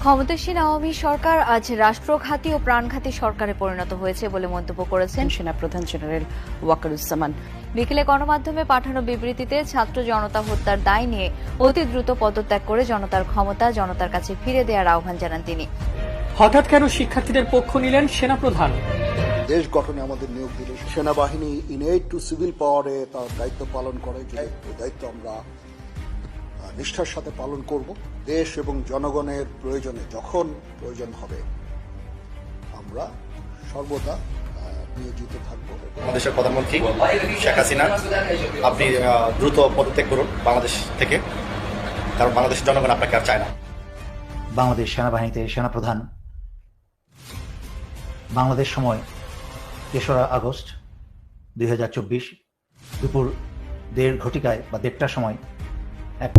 ক্ষমতাসীন আওয়ামী সরকার আজ রাষ্ট্রঘাতী ও প্রাণঘাতী সরকারে পরিণত হয়েছে বলে মন্তব্য করেছেন সেনাপ্রধান জেনারেল ওয়াকারুজ্জামান। বিকেলে গণমাধ্যমে পাঠানো বিবৃতিতে ছাত্র জনতা হত্যার দায় নিয়ে অতি দ্রুত পদত্যাগ করে জনতার ক্ষমতা জনতার কাছে ফিরে দেওয়ার আহ্বান জানান তিনি। হঠাৎ কেন শিক্ষার্থীদের পক্ষ নিলেন সেনাপ্রধান? দেশ গঠনে আমাদের নিয়োগ দিলে সেনাবাহিনী ইনএড টু সিভিল পাওয়ারে তার দায়িত্ব পালন করে, যে দায়িত্ব আমরা নিষ্ঠার সাথে পালন করব। দেশ এবং জনগণের প্রয়োজনে যখন প্রয়োজন হবে আমরা সর্বদা নিয়োজিত থাকব। বাংলাদেশের প্রধানমন্ত্রী শেখ হাসিনা, আপনি দ্রুত পদত্যাগ করুন বাংলাদেশ থেকে, কারণ বাংলাদেশের জনগণ আপনাকে আর চায় না। বাংলাদেশ সেনাবাহিনীতে সেনাপ্রধান বাংলাদেশ সময় ৩রা আগস্ট ২০২৪ দুপুর ১:৩০ বা ১:৩০টার সময় এক